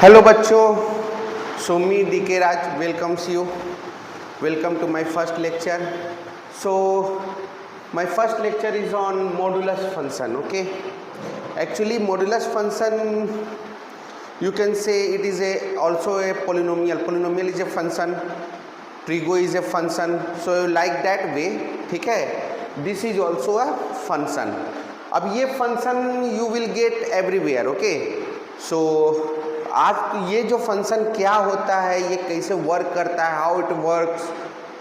Hello बच्चों, Somi DK Raj welcomes you. Welcome to my first lecture. So my first lecture is on modulus function. Okay, actually modulus function, you can say it is also a polynomial. Polynomial is a function, trigo is a function, so like that way. ठीक है, this is also a function. अब ये function you will get everywhere. Okay, so आज ये जो function क्या होता है, ये कैसे वर्क करता है, how it works,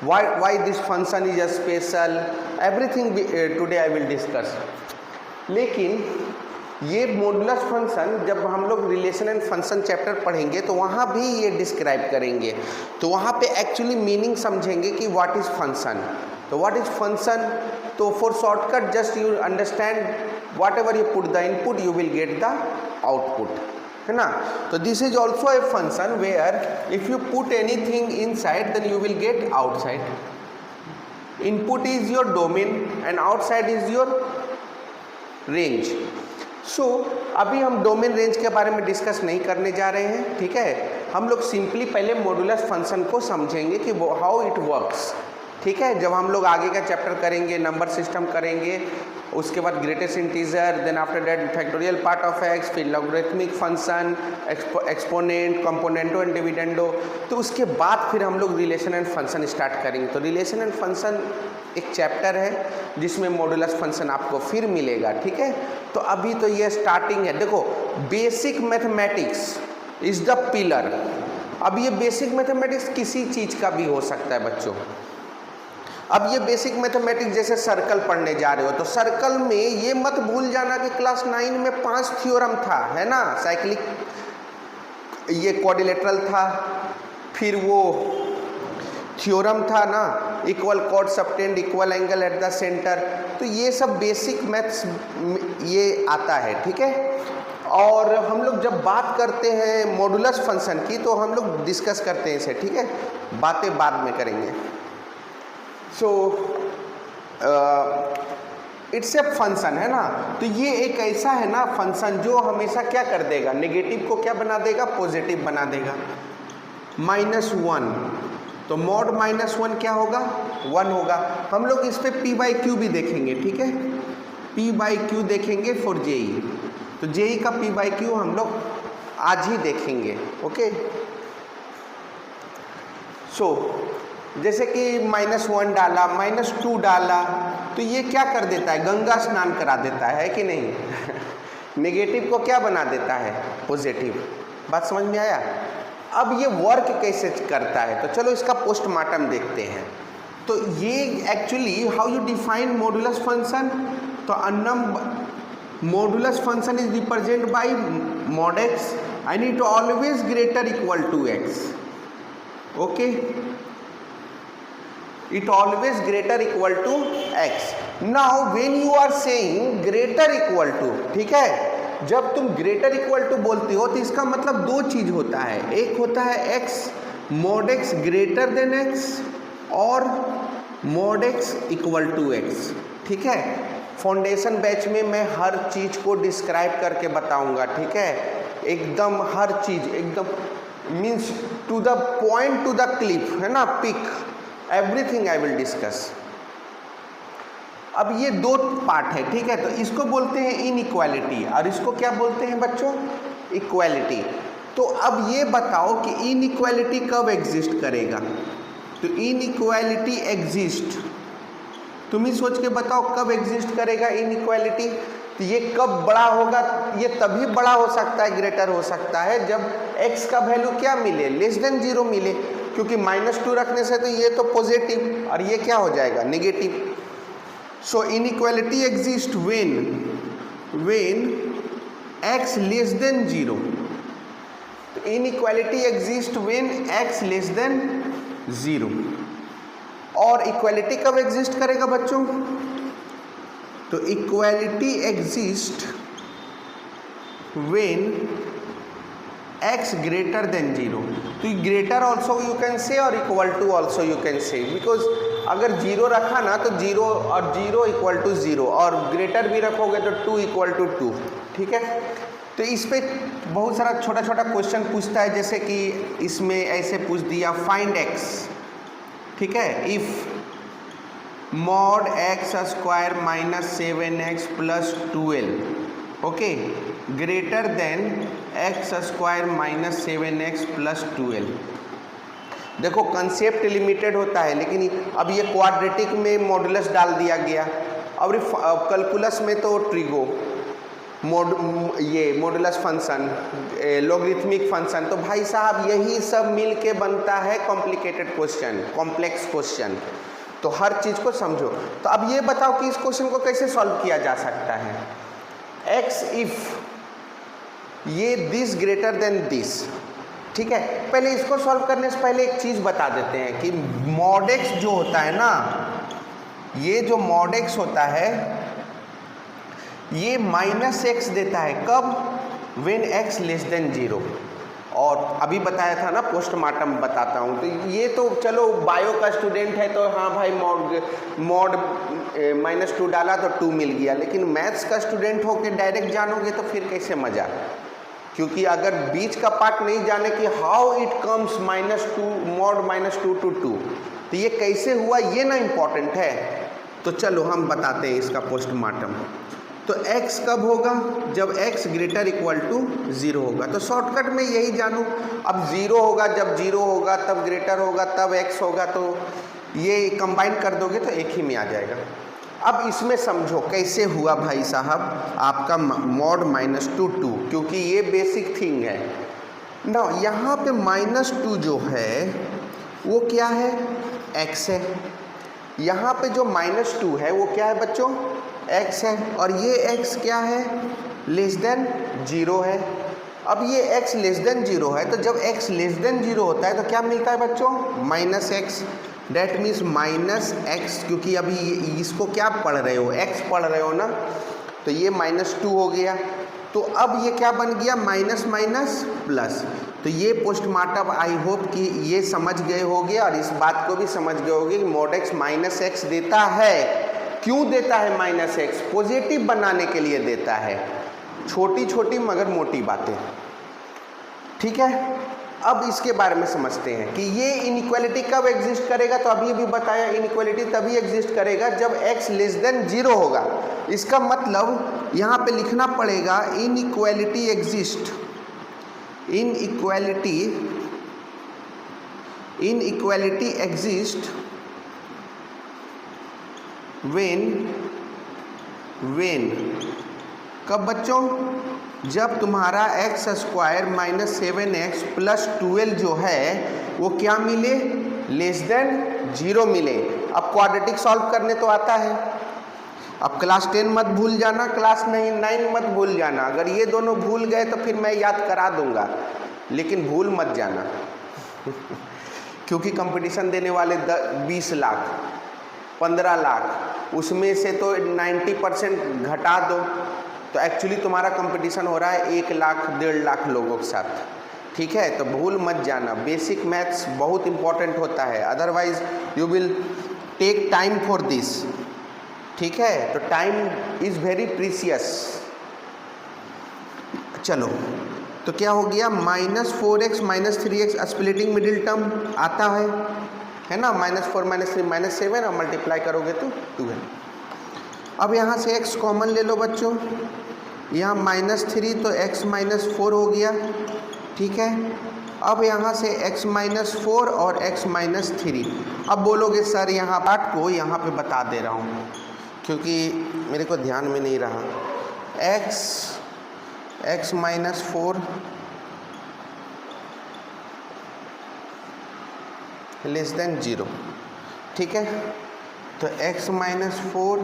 why this function is a special, everything today I will discuss. लेकिन ये मॉडुलस फंक्शन जब हम लोग रिलेशन एंड फंक्शन चैप्टर पढ़ेंगे तो वहाँ भी ये डिस्क्राइब करेंगे, तो वहाँ पे एक्चुअली मीनिंग समझेंगे कि व्हाट इज़ फंक्शन. तो व्हाट इज़ फंक्शन, तो for shortcut just you understand whatever you put the input you will get the output, है ना. तो this is also a function where if you put anything inside then you will get outside. Input is your domain and outside is your range. So अभी हम domain range के बारे में discuss नहीं करने जा रहे हैं, ठीक है. हम लोग सिंपली पहले मॉडुलस फंक्शन को समझेंगे कि वो हाउ इट वर्क्स, ठीक है. जब हम लोग आगे का चैप्टर करेंगे, नंबर सिस्टम करेंगे, उसके बाद greatest integer, then after that factorial part of x, फिर logarithmic function, exponent, componendo and dividendo, तो उसके बाद फिर हम लोग रिलेशन एंड फंक्शन स्टार्ट करेंगे. तो रिलेशन एंड फंक्शन एक चैप्टर है जिसमें मॉडुलस फंक्शन आपको फिर मिलेगा, ठीक है. तो अभी तो ये स्टार्टिंग है. देखो, basic mathematics is the pillar. अब ये बेसिक मैथमेटिक्स किसी चीज़ का भी हो सकता है बच्चों. अब ये बेसिक मैथमेटिक्स जैसे सर्कल पढ़ने जा रहे हो तो सर्कल में ये मत भूल जाना कि क्लास 9 में 5 थ्योरम था, है ना. साइक्लिक, ये क्वाड्रिलेटरल था, फिर वो थ्योरम था ना, equal cord subtend, equal angle at the centre. तो ये सब बेसिक मैथ्स ये आता है, ठीक है. और हम लोग जब बात करते हैं मॉडुलस फंक्शन की तो हम लोग डिस्कस करते हैं इसे, ठीक है. बातें बाद में करेंगे. सो इट्स ए फंक्शन, है ना. तो ये एक ऐसा है ना फंक्शन जो हमेशा क्या कर देगा, नेगेटिव को क्या बना देगा, पॉजिटिव बना देगा. -1, तो मॉड -1 क्या होगा, 1 होगा. हम लोग इस पे p/q भी देखेंगे, ठीक है. p/q देखेंगे फॉर जेई. तो जेई का p/q हम लोग आज ही देखेंगे, ओके. सो जैसे कि -1 डाला, -2 डाला, तो ये क्या कर देता है, गंगा स्नान करा देता है कि नहीं. नेगेटिव को क्या बना देता है, पॉजिटिव. बात समझ में आया. अब ये वर्क कैसे करता है, तो चलो इसका पोस्टमार्टम देखते हैं. तो ये actually how you define modulus function. तो modulus function is represent by mod x and it always greater equal to x. Okay, it always greater equal to x. now when you are saying greater equal to, ठीक है, जब तुम greater equal to बोलते हो तो इसका मतलब दो चीज होता है. एक होता है x mod x greater than x और mod x equal to x, ठीक है. फाउंडेशन बैच में मैं हर चीज को डिस्क्राइब करके बताऊंगा, ठीक है. एकदम हर चीज एकदम means to the point, to the clip, है ना, pick, everything I will discuss. अब ये दो पार्ट है, ठीक है. तो इसको बोलते हैं इनइक्वालिटी और इसको क्या बोलते हैं बच्चों, इक्वालिटी. तो अब ये बताओ कि इनइक्वालिटी कब एग्जिस्ट करेगा. तो इनइक्वालिटी एग्जिस्ट, तुम ही सोच के बताओ कब एग्जिस्ट करेगा इनइक्वालिटी. तो ये कब बड़ा होगा, ये तभी बड़ा हो सकता है, ग्रेटर हो सकता है जब x का वैल्यू क्या मिले, <0 मिले. क्योंकि -2 रखने से तो ये तो पॉजिटिव और ये क्या हो जाएगा, negative. So inequality exist when x <0. तो इनइक्वालिटी एग्जिस्ट व्हेन x <0. और इक्वालिटी कब एग्जिस्ट करेगा बच्चों, तो equality exist when x greater than 0. तो greater also you can say और equal to also you can say, because अगर 0 रखा ना तो 0 और 0 इक्वल टू 0 और ग्रेटर भी रखोगे तो 2 इक्वल टू 2, ठीक है. तो इस पे बहुत सारा छोटा छोटा क्वेश्चन पूछता है, जैसे कि इसमें ऐसे पूछ दिया फाइंड x, ठीक है, if mod x square minus 7x plus 12 okay greater than x square minus 7x plus 12। देखो कंसेप्ट लिमिटेड होता है, लेकिन अब ये क्वाड्रेटिक में मॉडुलस डाल दिया गया, और कैलकुलस में तो ट्रिगो ये मॉडुलस फंक्शन, लॉगरिथमिक फंक्शन, तो भाई साहब यही सब मिल के बनता है कॉम्प्लिकेटेड क्वेश्चन, कॉम्प्लेक्स क्वेश्चन। तो हर चीज़ को समझो। तो अब ये बताओ कि इस क्वेश्चन को कैसे सॉल्व किया जा सकता है। एक्स इफ ये दिस ग्रेटर देन दिस, ठीक है। पहले इसको सॉल्व करने से पहले एक चीज़ बता देते हैं कि मॉड एक्स जो होता है ना, ये जो मॉड एक्स होता है ये माइनस एक्स देता है, कब, वेन एक्स लेस देन 0। और अभी बताया था ना पोस्टमार्टम बताता हूँ, तो ये तो चलो बायो का स्टूडेंट है तो हाँ भाई मॉड -2 डाला तो 2 मिल गया, लेकिन मैथ्स का स्टूडेंट हो के डायरेक्ट जानोगे तो फिर कैसे मज़ा, क्योंकि अगर बीच का पार्ट नहीं जाने कि how it comes -2 mod -2 to 2, तो ये कैसे हुआ ये ना इम्पॉर्टेंट है। तो चलो हम बताते हैं इसका पोस्टमार्टम। तो x कब होगा, जब x ग्रेटर इक्वल टू 0 होगा। तो शॉर्टकट में यही जानूँ, अब 0 होगा, जब 0 होगा तब ग्रेटर होगा तब x होगा, तो ये कंबाइन कर दोगे तो एक ही में आ जाएगा। अब इसमें समझो कैसे हुआ भाई साहब आपका मॉड -2 2, क्योंकि ये बेसिक थिंग है ना। यहाँ पे -2 जो है वो क्या है, x है। यहाँ पे जो -2 है वो क्या है बच्चों, x है, और ये x क्या है, लेस देन 0 है। अब ये x लेस देन 0 है, तो जब x लेस देन 0 होता है तो क्या मिलता है बच्चों, -x। डेट मीन्स -x, क्योंकि अभी इसको क्या पढ़ रहे हो, x पढ़ रहे हो ना, तो ये -2 हो गया। तो अब ये क्या बन गया, माइनस माइनस प्लस। तो ये पोस्टमार्टम आई होप कि ये समझ गए होगे, और इस बात को भी समझ गए होगे कि मॉड x -x देता है। क्यों देता है -x, पॉजिटिव बनाने के लिए देता है। छोटी छोटी मगर मोटी बातें, ठीक है। अब इसके बारे में समझते हैं कि ये इनइक्वालिटी कब एग्जिस्ट करेगा। तो अभी भी बताया इनइक्वालिटी तभी एग्जिस्ट करेगा जब x लेस देन 0 होगा। इसका मतलब यहाँ पे लिखना पड़ेगा inequality exist, inequality exist when कब बच्चों, जब तुम्हारा x स्क्वायर -7x प्लस 12 जो है वो क्या मिले, लेस देन 0 मिले। अब क्वाड्रेटिक सॉल्व करने तो आता है। अब क्लास 10 मत भूल जाना, क्लास 9 मत भूल जाना। अगर ये दोनों भूल गए तो फिर मैं याद करा दूंगा, लेकिन भूल मत जाना क्योंकि कंपटीशन देने वाले 20 लाख 15 लाख, उसमें से तो 90% घटा दो, तो एक्चुअली तुम्हारा कंपटीशन हो रहा है 1 लाख 1.5 लाख लोगों के साथ, ठीक है। तो भूल मत जाना, बेसिक मैथ्स बहुत इंपॉर्टेंट होता है, otherwise you will take time for this, ठीक है। तो टाइम इज़ वेरी प्रीसियस। चलो, तो क्या हो गया, -4x -3x splitting middle term आता है ना, -4 -3 -7, और मल्टीप्लाई करोगे तो 2 है। अब यहाँ से x कॉमन ले लो बच्चों, यहाँ -3 तो x -4 हो गया, ठीक है। अब यहाँ से x -4 और x -3। अब बोलोगे सर यहाँ पार्ट को यहाँ पे बता दे रहा हूँ क्योंकि मेरे को ध्यान में नहीं रहा। x -4 लेस देन 0, ठीक है। तो x -4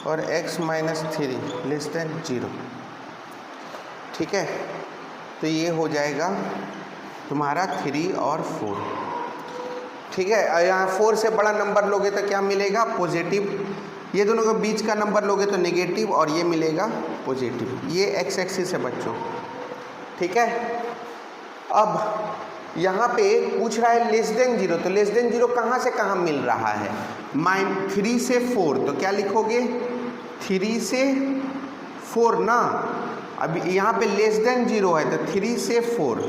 और x -3 लेस देन 0, ठीक है। तो ये हो जाएगा तुम्हारा 3 और 4, ठीक है। यहाँ 4 से बड़ा नंबर लोगे तो क्या मिलेगा, पॉजिटिव। ये दोनों के बीच का नंबर लोगे तो नेगेटिव, और ये मिलेगा पॉजिटिव। ये x एक्सिस है बच्चों, ठीक है। अब यहाँ पे पूछ रहा है लेस देन 0, तो लेस देन 0 कहाँ से कहाँ मिल रहा है, -3 से 4, तो क्या लिखोगे 3 से 4 ना, अब यहाँ पे लेस देन 0 है तो 3 से 4,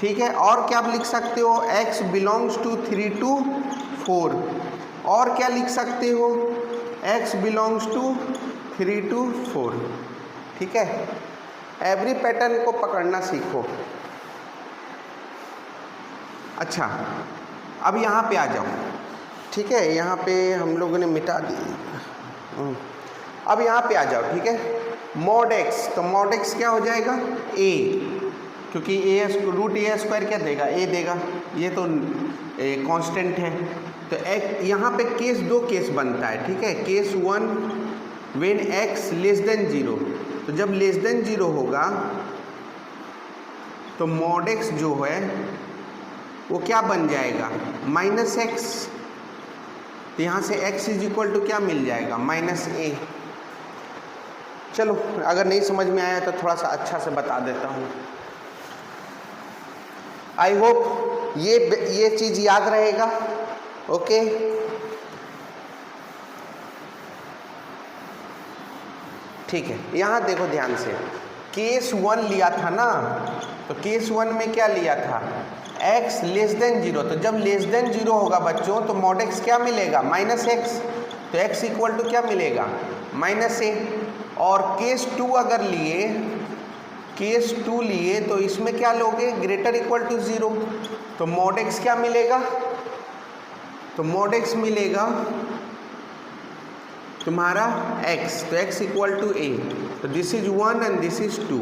ठीक है। और क्या आप लिख सकते हो, x बिलोंग्स टू 3 to 4। और क्या लिख सकते हो, x बिलोंग्स टू 3 to 4, ठीक है। एवरी पैटर्न को पकड़ना सीखो। अच्छा, अब यहाँ पे आ जाओ, ठीक है। यहाँ पे हम लोगों ने मिटा दी। अब यहाँ पे आ जाओ, ठीक है। मॉड x, तो मॉड x क्या हो जाएगा, a, क्योंकि रूट ए स्क्वायर क्या देगा, a देगा, ये तो कांस्टेंट है। तो यहाँ पे दो केस बनता है, ठीक है। Case 1 when x less than 0, तो जब लेस देन 0 होगा तो मॉड x जो है वो क्या बन जाएगा, -x। तो यहाँ से x इज इक्वल टू क्या मिल जाएगा, -a। चलो, अगर नहीं समझ में आया तो थोड़ा सा अच्छा से बता देता हूँ। आई होप ये चीज़ याद रहेगा, ओके। ठीक है, यहाँ देखो ध्यान से, केस 1 लिया था ना, तो केस 1 में क्या लिया था, x लेस देन 0। तो जब लेस देन 0 होगा बच्चों तो मॉड x क्या मिलेगा, -x। तो x इक्वल टू क्या मिलेगा, -a। और केस 2 अगर लिए, केस 2 लिए तो इसमें क्या लोगे, ग्रेटर इक्वल टू 0। तो मॉड x क्या मिलेगा, तो मॉड x मिलेगा तुम्हारा x, तो x इक्वल टू a। तो this is 1 and this is 2।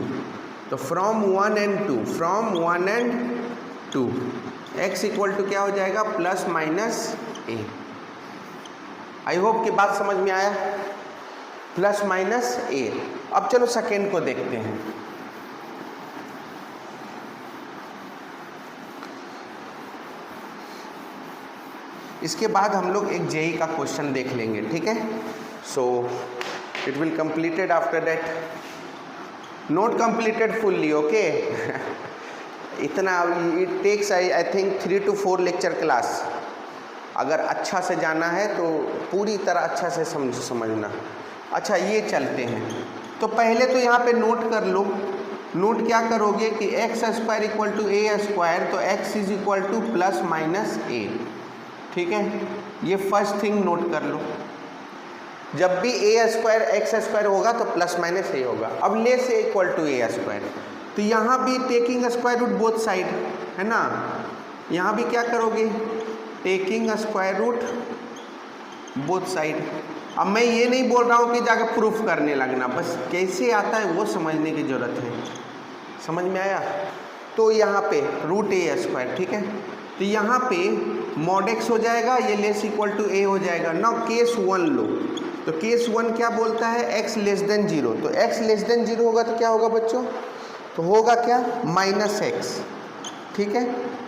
तो from 1 and 2, from 1 and 2, x equal to क्या हो जाएगा, +-a। आई होप कि बात समझ में आया, +-a। अब चलो सेकेंड को देखते हैं। इसके बाद हम लोग एक जेई का क्वेश्चन देख लेंगे, ठीक है। So it will completed after that, not completed fully, okay. इतना it takes I think 3 to 4 lecture class. अगर अच्छा से जाना है तो पूरी तरह अच्छा से समझना। अच्छा, ये चलते हैं। तो पहले तो यहाँ पे नोट कर लो, नोट क्या करोगे कि x² इक्वल टू a², तो x is equal to +-a, ठीक है। ये फर्स्ट थिंग नोट कर लो। जब भी a² x² होगा तो +-a होगा। अब less a equal to a², तो यहाँ भी taking square root both side, है ना। यहाँ भी क्या करोगे, taking square root both side. अब मैं ये नहीं बोल रहा हूँ कि जाकर प्रूफ करने लगना, बस कैसे आता है वो समझने की ज़रूरत है। समझ में आया। तो यहाँ पे √a², ठीक है। तो यहाँ पे मॉड x हो जाएगा, ये लेस इक्वल टू a हो जाएगा। नाउ केस 1 लो, तो केस 1 क्या बोलता है, x लेस देन 0। तो x लेस देन 0 होगा तो क्या होगा बच्चों, तो होगा क्या, -x, ठीक है।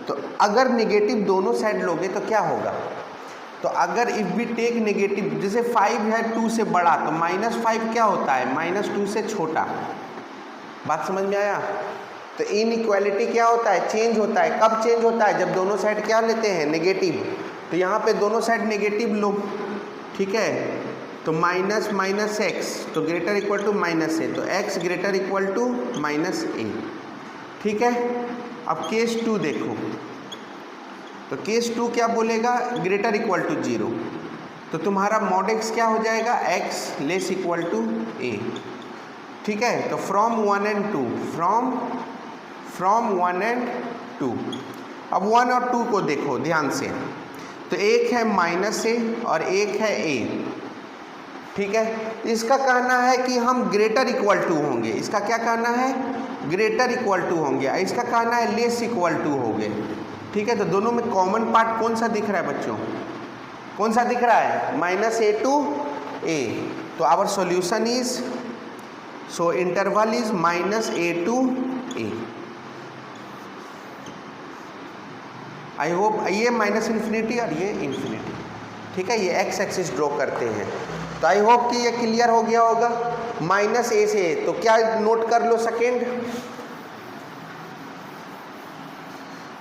तो अगर नेगेटिव दोनों साइड लोगे तो क्या होगा, तो अगर इफ वी टेक नेगेटिव, जैसे 5 है 2 से बड़ा, तो -5 क्या होता है, -2 से छोटा। बात समझ में आया। तो इनइक्वालिटी क्या होता है, चेंज होता है। कब चेंज होता है, जब दोनों साइड क्या लेते हैं, नेगेटिव। तो यहाँ पे दोनों साइड नेगेटिव लो, ठीक है। तो -x, तो ग्रेटर इक्वल टू -a, तो x greater equal to -a, ठीक है। अब केस 2 देखो, तो केस 2 क्या बोलेगा, ग्रेटर इक्वल टू 0। तो तुम्हारा मॉड x क्या हो जाएगा, x less equal to a, ठीक है। तो फ्रॉम 1 एंड 2, फ्रॉम 1 एंड 2। अब 1 और 2 को देखो ध्यान से, तो एक है -a और एक है a, ठीक है। इसका कहना है कि हम ग्रेटर इक्वल टू होंगे, इसका क्या कहना है, ग्रेटर इक्वल टू होंगे। इसका कहना है लेस इक्वल टू होंगे, ठीक है। तो दोनों में कॉमन पार्ट कौन सा दिख रहा है बच्चों, कौन सा दिख रहा है, -a to a। तो our solution is, so interval is -a to a। I hope ये -∞ और ये इन्फिनिटी, ठीक है। ये x एक्सिस ड्रॉ करते हैं। तो आई होप कि ये क्लियर हो गया होगा। -a से, तो क्या नोट कर लो सेकेंड,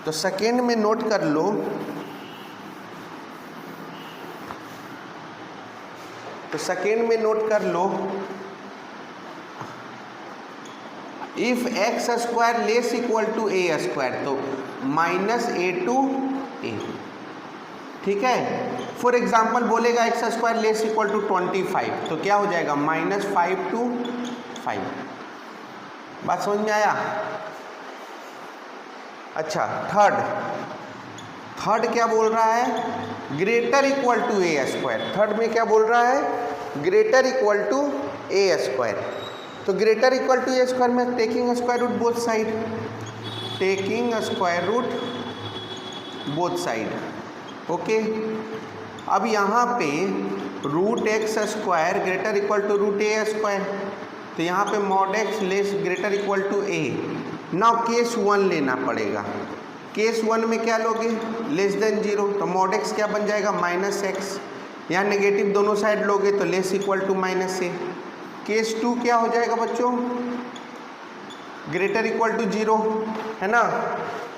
तो सेकेंड में नोट कर लो, तो सेकेंड में नोट कर लो if x square less equal to a square तो माइनस ए टू ए, ठीक है। फॉर एग्जाम्पल बोलेगा x square less equal to 25 तो क्या हो जाएगा माइनस 5 to 5। बात समझ में आया? अच्छा, थर्ड क्या बोल रहा है, greater equal to a square. Third में क्या बोल रहा है, greater equal to a square. तो greater equal to a square में taking square root both side, taking square root both side, okay. अब यहाँ पे root x square greater equal to root a square, तो यहाँ पे mod x less greater equal to a. Now case 1 लेना पड़ेगा। Case 1 में क्या लोगे, लेस देन 0, तो मॉड एक्स क्या बन जाएगा माइनस एक्स। यहाँ नेगेटिव दोनों साइड लोगे तो less equal to minus a. Case 2 क्या हो जाएगा बच्चों, ग्रेटर इक्वल टू 0, है ना।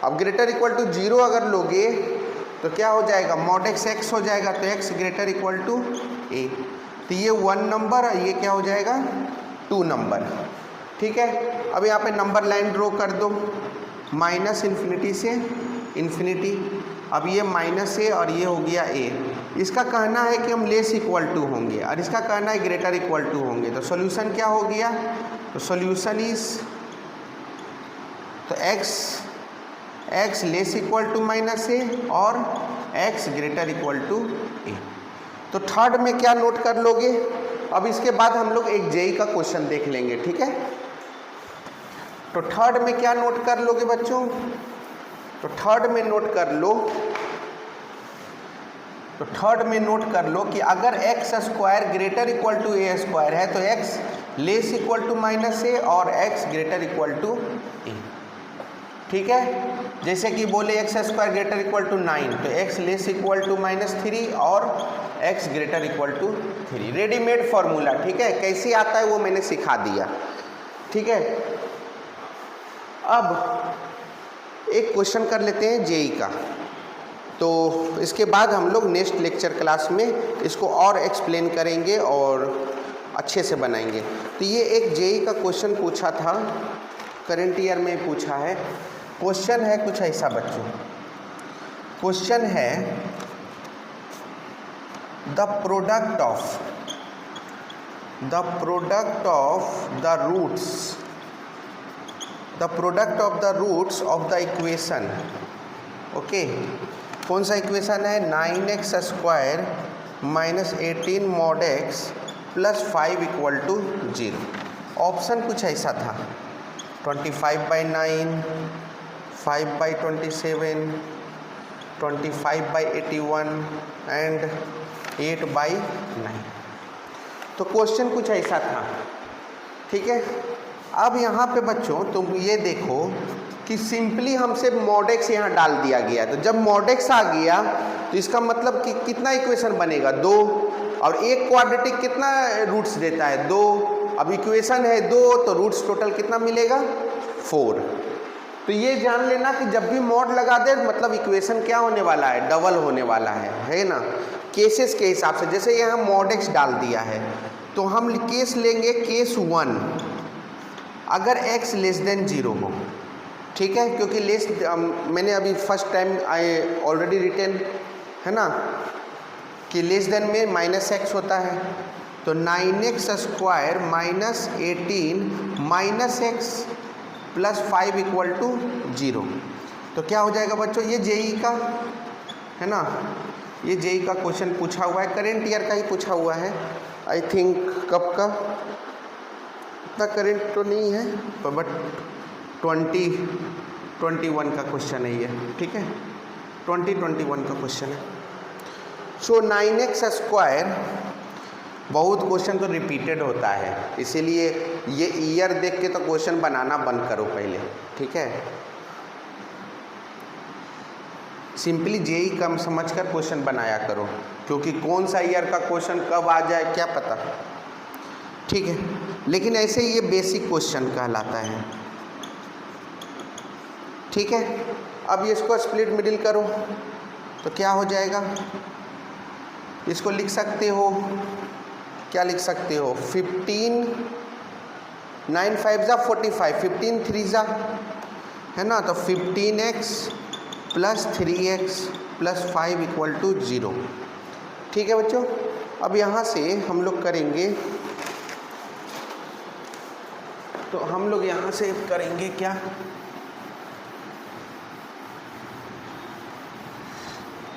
अब ग्रेटर इक्वल टू 0 अगर लोगे तो क्या हो जाएगा, मॉड एक्स एक्स हो जाएगा, तो x greater equal to a. तो ये 1 नंबर, ये क्या हो जाएगा 2 नंबर, ठीक है। अब यहाँ पे नंबर लाइन ड्रॉ कर दो, माइनस इन्फिनिटी से इन्फिनिटी। अब ये माइनस ए और ये हो गया ए। इसका कहना है कि हम लेस इक्वल टू होंगे और इसका कहना है ग्रेटर इक्वल टू होंगे, तो सॉल्यूशन क्या हो गया, तो सॉल्यूशन इज, तो x less equal to minus a और x greater equal to a. तो थर्ड में क्या नोट कर लोगे, अब इसके बाद हम लोग एक जेई का क्वेश्चन देख लेंगे, ठीक है। तो थर्ड में क्या नोट कर लोगे बच्चों, तो थर्ड में नोट कर लो कि अगर x square greater equal to a square है तो x less equal to minus a और x greater equal to a, ठीक है। जैसे कि बोले x square greater equal to 9 तो x less equal to minus 3 और x greater equal to 3। Readymade formula, ठीक है, कैसे आता है वो मैंने सिखा दिया, ठीक है। अब एक क्वेश्चन कर लेते हैं जेई का, तो इसके बाद हम लोग नेक्स्ट लेक्चर क्लास में इसको और एक्सप्लेन करेंगे और अच्छे से बनाएंगे। तो ये एक जेई का क्वेश्चन पूछा था, करंट ईयर में पूछा है। क्वेश्चन है कुछ ऐसा बच्चों, क्वेश्चन है the product of the roots of the equation, okay. कौन सा इक्वेशन है, 9x square minus 18 mod x plus 5 equal to 0। Option कुछ ऐसा था, 25/9, 5/27, 25/81 एंड 8/9। तो क्वेश्चन कुछ ऐसा था, ठीक है। अब यहाँ पे बच्चों तुम ये देखो कि सिंपली हमसे मॉड एक्स यहाँ डाल दिया गया, तो जब मॉड एक्स आ गया तो इसका मतलब कि कितना इक्वेशन बनेगा, 2, और एक क्वाड्रेटिक कितना रूट्स देता है, 2। अब इक्वेशन है 2 तो रूट्स टोटल कितना मिलेगा, 4। तो ये जान लेना कि जब भी मॉड लगा दे मतलब इक्वेशन क्या होने वाला है, डबल होने वाला है ना। केसेस के हिसाब से, जैसे यहाँ मॉड एक्स डाल दिया है तो हम केस लेंगे केस 1, अगर x लेस देन 0 हो, ठीक है, क्योंकि लेस मैंने अभी first time I already written है ना कि लेस देन में माइनस एक्स होता है, तो 9x square minus 18 minus x plus 5 equal to 0। तो क्या हो जाएगा बच्चों, ये जेई का है ना, ये जेई का क्वेश्चन पूछा हुआ है, करेंट ईयर का ही पूछा हुआ है आई थिंक। कब का, इतना करेंट तो नहीं है बट 2021 का क्वेश्चन है ये, ठीक है, 2021 का क्वेश्चन है। सो 9x स्क्वायर, बहुत क्वेश्चन तो रिपीटेड होता है, इसीलिए ये ईयर देख के तो क्वेश्चन बनाना बंद करो पहले, ठीक है। सिंपली जेई कम समझकर क्वेश्चन बनाया करो, क्योंकि कौन सा ईयर का क्वेश्चन कब आ जाए क्या पता, ठीक है। लेकिन ऐसे ही ये बेसिक क्वेश्चन कहलाता है, ठीक है। अब ये इसको स्प्लिट मिडिल करो तो क्या हो जाएगा, इसको लिख सकते हो, क्या लिख सकते हो, 15 9 5 जा 45, 15 3 जा, है ना, तो 15x plus 3x plus 5 equal to 0। ठीक है बच्चों, अब यहाँ से हम लोग करेंगे, तो हम लोग यहाँ से करेंगे क्या,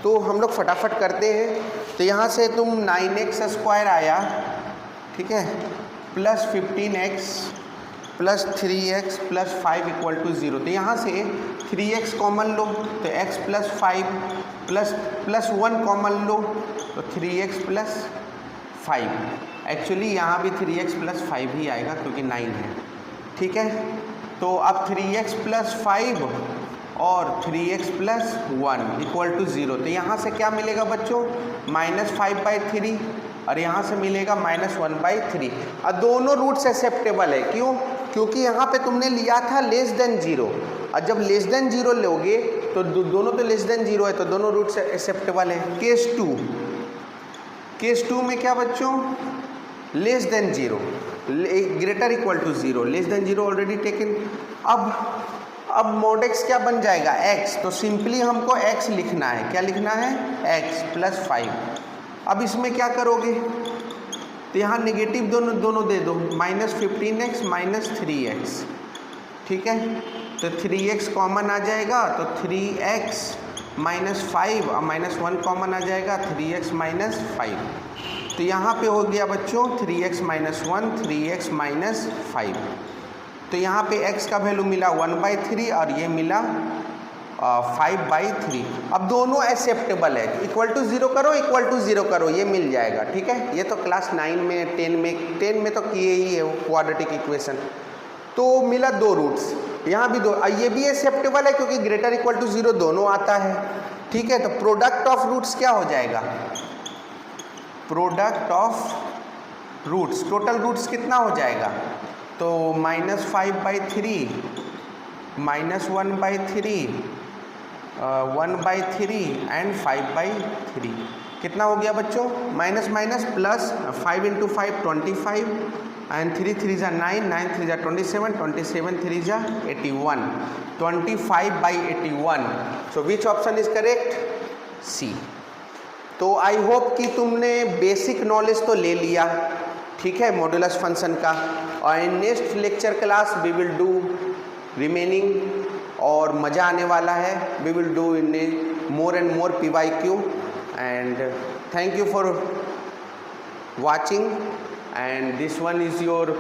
तो हम लोग फटाफट करते हैं। तो यहाँ से तुम 9x स्क्वायर आया, ठीक है, plus 15x plus 3x plus 5 equal to 0। तो यहाँ से 3x कॉमन लो तो x प्लस 5 प्लस 1 कॉमन लो तो 3x प्लस 5। एक्चुअली यहाँ भी 3x प्लस 5 ही आएगा क्योंकि 9 है। ठीक है, तो अब 3x प्लस 5 और 3x प्लस 1 इक्वल टू 0। तो यहाँ से क्या मिलेगा बच्चों, -5/3 और यहाँ से मिलेगा -1/3। और दोनों रूट्स एक्सेप्टेबल है, क्यों, क्योंकि यहाँ पे तुमने लिया था लेस देन 0, और जब लेस देन 0 लोगे तो दोनों तो लेस देन 0 है, तो दोनों रूट्स एक्सेप्टेबल है। केस 2 में क्या बच्चों, less than 0 greater equal to 0, less than 0 already taken. अब mod x क्या बन जाएगा, x, तो सिंपली हमको x लिखना है, क्या लिखना है, x प्लस 5। अब इसमें क्या करोगे, तो यहाँ नेगेटिव दोनों दे दो, -15x माइनस 3x। ठीक है, तो 3x कॉमन आ जाएगा तो 3x माइनस 5 और -1 कॉमन आ जाएगा 3x माइनस 5। तो यहाँ पे हो गया बच्चों 3x माइनस 1, 3x माइनस 5। तो यहाँ पे x का वैल्यू मिला 1/3 और ये मिला 5/3। अब दोनों एक्सेप्टेबल है, इक्वल टू 0 करो, इक्वल टू 0 करो, ये मिल जाएगा। ठीक है, ये तो क्लास 9 में 10 में तो किए ही है वो क्वाड्रेटिक इक्वेशन। तो मिला 2 रूट्स, यहाँ भी 2, ये भी एक्सेप्टेबल है क्योंकि ग्रेटर इक्वल टू 0 दोनों आता है। ठीक है, तो प्रोडक्ट ऑफ रूट्स क्या हो जाएगा, product of roots, total roots कितना हो जाएगा, तो -5/3 -1/3 1/3 एंड 5/3 कितना हो गया बच्चों, माइनस माइनस प्लस, 5 × 5 25 एंड 3 3 जा 9, 9 3 जा 27, 27 3 जा 81, 25/81। सो विच ऑप्शन इज करेक्ट, सी। तो आई होप कि तुमने बेसिक नॉलेज तो ले लिया, ठीक है, मॉड्यूलस फंक्शन का। और in next lecture class we will do remaining, और मज़ा आने वाला है। We will do in more and more PYQ, and thank you for watching, and this one is your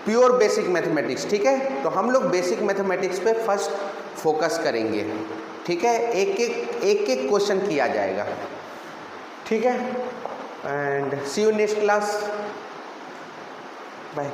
pure basic mathematics. ठीक है, तो हम लोग बेसिक मैथमेटिक्स पे फर्स्ट फोकस करेंगे। ठीक है, एक क्वेश्चन किया जाएगा। ठीक है, and see you next class, bye.